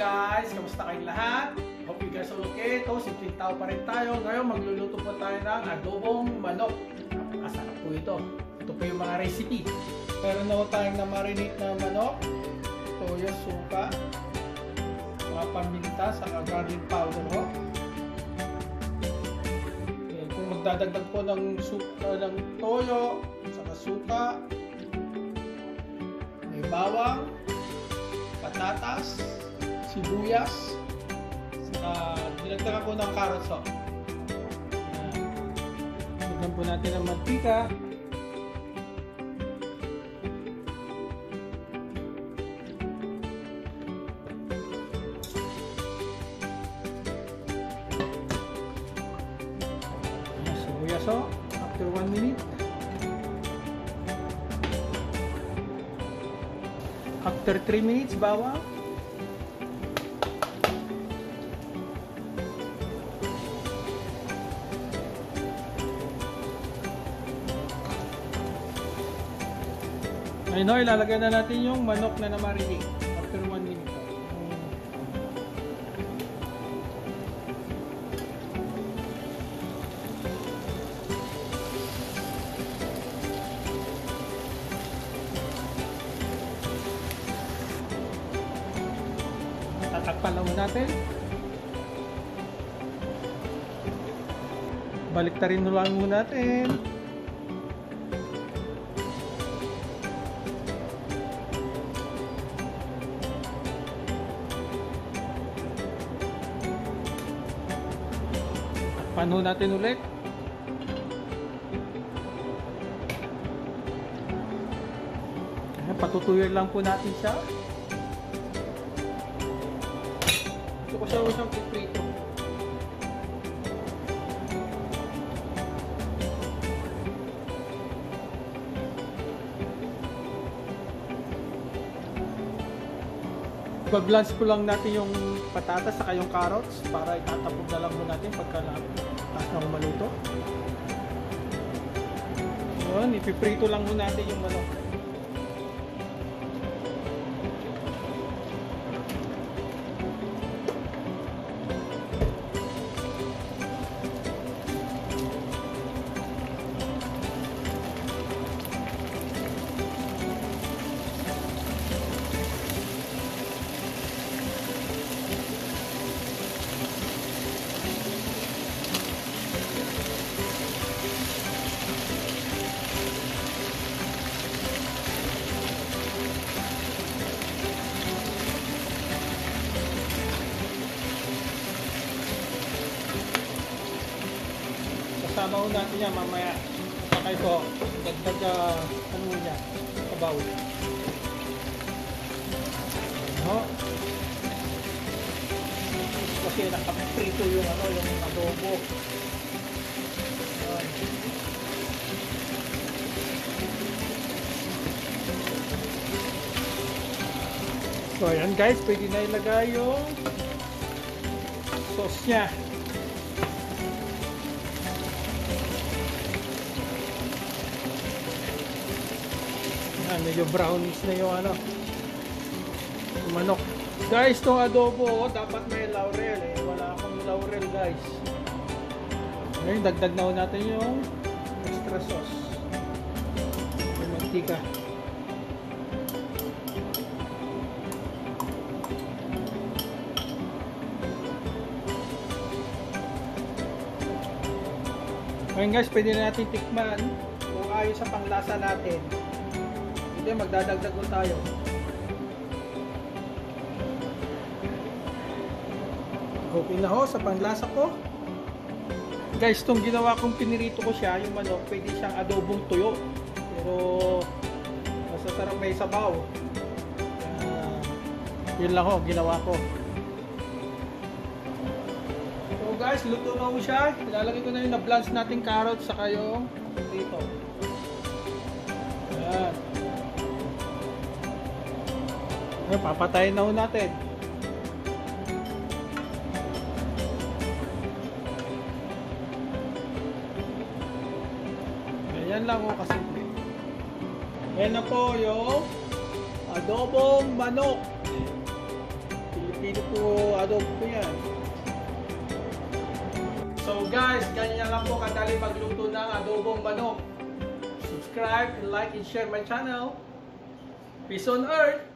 guys! Kamusta kayong lahat? Hope you guys are okay. Ito, simpleng tao pa rin tayo. Ngayon, magluluto po tayo ng adobong manok. Napakasarap po ito. Ito po yung mga recipe. Meron na po tayong na-marinate na manok. Toyo, suka, mga paminta, saka garlic powder ho. Okay, kung magdadagdag po ng toyo, saka suka, may bawang, patatas, sibuyas, saka dinagdagan po ng carrots. Lagyan po natin ng mantika. Sibuyas after 1 minute. After 3 minutes, bawang. Ngayon, ilalagay na natin yung manok na na-marinate after 1 minute. Tatakpan lang natin. Baliktarin lang muna natin. Takpan natin ulit. Patutuyin lang po natin siya. Gusto ko siya usang piprito. Pag-blanch po lang natin yung patatas saka yung carrots para itatapog na lang po natin pagka taas na maluto. Yun, ipiprito lang po natin yung manok. Kasama ho natin yan mamaya. Saka ito, dagdag ano niya, sabaw. Ano? Kasi nakaprito yung ano, yung adobo. So ayan guys, pwede na ilagay yung sauce niya. Medyo brownish na yung ano, yung manok. Guys, itong adobo dapat may laurel wala akong laurel guys. Ngayon dagdag na natin yung extra sauce, yung mantika. Ngayon guys, pwede na natin tikman kung ayos sa panglasa natin. Magdadagdag ko tayo. Okay na ho sa panglasa ko. Guys, itong ginawa kong pinirito ko siya, yung manok, pwede siyang adobong tuyo. Pero masasarap may sabaw. Yun lang ho, ginawa ko. So guys, luto na ho siya. Ilalagay ko na yung na-blanch nating carrots saka yung dito. Ayan. Papatayin na ho natin. Ayan lang ho kasimple. Ayan na po yung adobong manok. Pilipino adobo po yan. So guys, ganyan lang po kadali magluto ng adobong manok. Subscribe, like, and share my channel. Peace on earth!